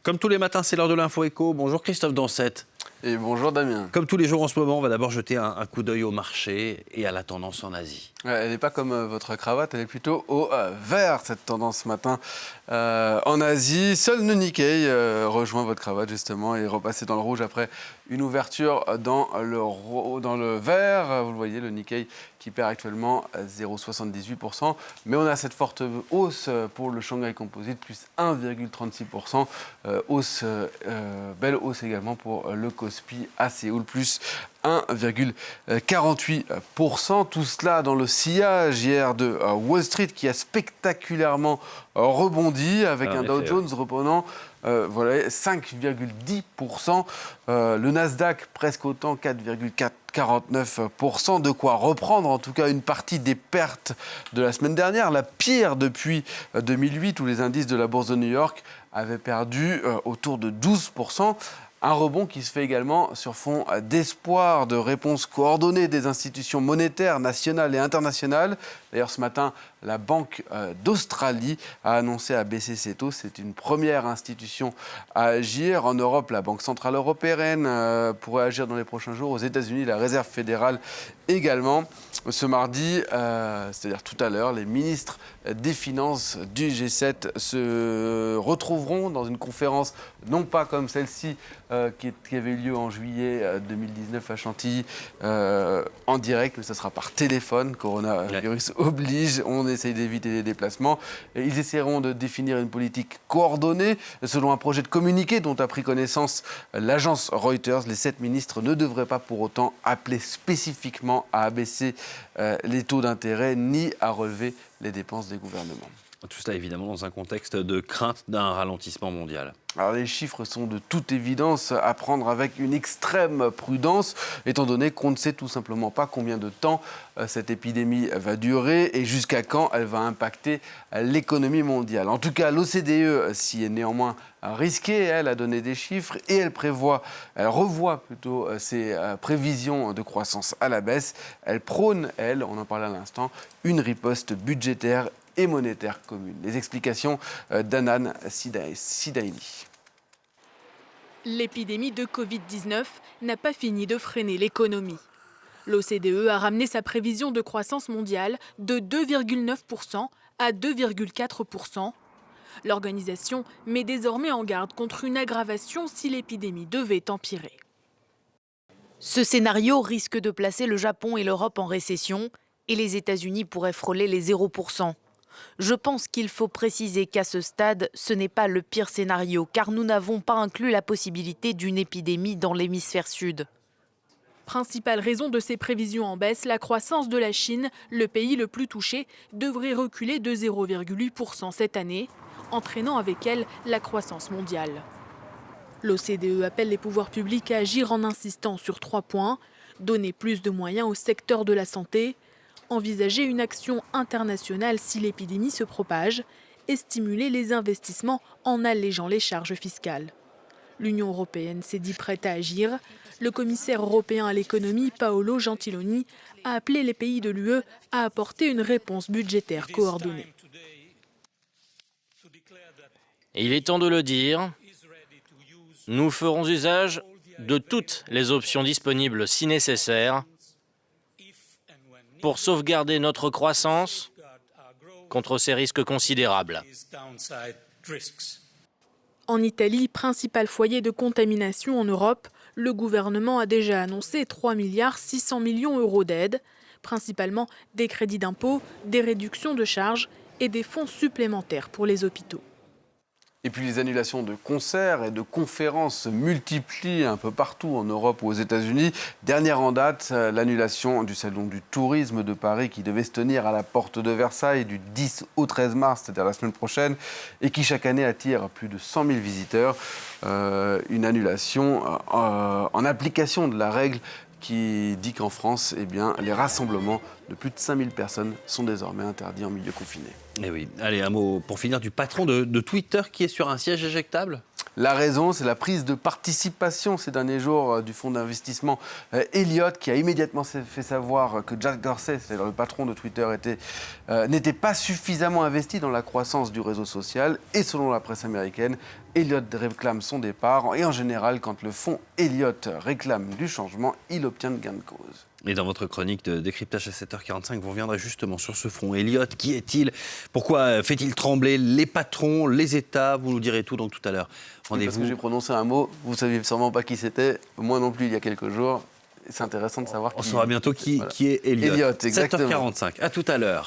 Comme tous les matins, c'est l'heure de l'info éco. Bonjour Christophe Dansette. Et bonjour Damien. Comme tous les jours en ce moment, on va d'abord jeter un coup d'œil au marché et à la tendance en Asie. Elle n'est pas comme votre cravate, elle est plutôt au vert, cette tendance ce matin. En Asie, seul le Nikkei rejoint votre cravate justement et est repassé dans le rouge après une ouverture dans le vert. Vous le voyez, le Nikkei qui perd actuellement 0,78%. Mais on a cette forte hausse pour le Shanghai Composite, plus 1,36%. Belle hausse également pour le Kospi à Séoul, plus 1,48%. Tout cela dans le sillage hier de Wall Street qui a spectaculairement rebondi avec un Dow Jones reprenant 5,10%. Le Nasdaq presque autant, 4,49%. De quoi reprendre en tout cas une partie des pertes de la semaine dernière, la pire depuis 2008 où les indices de la bourse de New York avaient perdu autour de 12%. Un rebond qui se fait également sur fond d'espoir de réponses coordonnées des institutions monétaires nationales et internationales. D'ailleurs, ce matin, la Banque d'Australie a annoncé à baisser ses taux. C'est une première institution à agir. En Europe, la Banque centrale européenne pourrait agir dans les prochains jours. Aux États-Unis, la Réserve fédérale également. Ce mardi, c'est-à-dire tout à l'heure, les ministres des Finances du G7 se retrouveront dans une conférence, non pas comme celle-ci qui avait eu lieu en juillet 2019 à Chantilly, en direct, mais ça sera par téléphone. Coronavirus oblige, on essaye d'éviter les déplacements. Et ils essaieront de définir une politique coordonnée selon un projet de communiqué dont a pris connaissance l'agence Reuters. Les 7 ministres ne devraient pas pour autant appeler spécifiquement à abaisser les taux d'intérêt ni à relever les dépenses des gouvernements. Tout cela évidemment dans un contexte de crainte d'un ralentissement mondial. Alors les chiffres sont de toute évidence à prendre avec une extrême prudence, étant donné qu'on ne sait tout simplement pas combien de temps cette épidémie va durer et jusqu'à quand elle va impacter l'économie mondiale. En tout cas, l'OCDE s'y est néanmoins risquée, elle a donné des chiffres et elle revoit plutôt ses prévisions de croissance à la baisse. Elle prône, on en parlait à l'instant, une riposte budgétaire et monétaire commune. Les explications d'Anan Sidaini. L'épidémie de Covid-19 n'a pas fini de freiner l'économie. L'OCDE a ramené sa prévision de croissance mondiale de 2,9% à 2,4%. L'organisation met désormais en garde contre une aggravation si l'épidémie devait empirer. Ce scénario risque de placer le Japon et l'Europe en récession et les États-Unis pourraient frôler les 0%. Je pense qu'il faut préciser qu'à ce stade, ce n'est pas le pire scénario, car nous n'avons pas inclus la possibilité d'une épidémie dans l'hémisphère sud. Principale raison de ces prévisions en baisse, la croissance de la Chine, le pays le plus touché, devrait reculer de 0,8% cette année, entraînant avec elle la croissance mondiale. L'OCDE appelle les pouvoirs publics à agir en insistant sur 3 points, donner plus de moyens au secteur de la santé, envisager une action internationale si l'épidémie se propage et stimuler les investissements en allégeant les charges fiscales. L'Union européenne s'est dit prête à agir. Le commissaire européen à l'économie, Paolo Gentiloni, a appelé les pays de l'UE à apporter une réponse budgétaire coordonnée. Il est temps de le dire, nous ferons usage de toutes les options disponibles si nécessaire pour sauvegarder notre croissance contre ces risques considérables. En Italie, principal foyer de contamination en Europe, le gouvernement a déjà annoncé 3,6 milliards d'euros d'aide, principalement des crédits d'impôt, des réductions de charges et des fonds supplémentaires pour les hôpitaux. Et puis les annulations de concerts et de conférences se multiplient un peu partout en Europe ou aux États-Unis. Dernière en date, l'annulation du Salon du tourisme de Paris qui devait se tenir à la porte de Versailles du 10 au 13 mars, c'est-à-dire la semaine prochaine, et qui chaque année attire plus de 100 000 visiteurs. Une annulation en application de la règle qui dit qu'en France, les rassemblements de plus de 5000 personnes sont désormais interdits en milieu confiné. Et oui, allez, un mot pour finir du patron de Twitter qui est sur un siège éjectable. La raison, c'est la prise de participation ces derniers jours du fonds d'investissement Elliott qui a immédiatement fait savoir que Jack Dorsey, c'est-à-dire le patron de Twitter, n'était pas suffisamment investi dans la croissance du réseau social. Et selon la presse américaine, Elliott réclame son départ. Et en général, quand le fonds Elliott réclame du changement, il obtient gain de cause. Et dans votre chronique de décryptage à 7h45, vous reviendrez justement sur ce fonds Elliott. Qui est-il? Pourquoi fait-il trembler les patrons, les États? Vous nous direz tout donc tout à l'heure. Parce que j'ai prononcé un mot, vous ne saviez sûrement pas qui c'était, moi non plus il y a quelques jours. C'est intéressant de savoir On saura bientôt qui est Elliott. Elliott, exactement. 7h45, à tout à l'heure.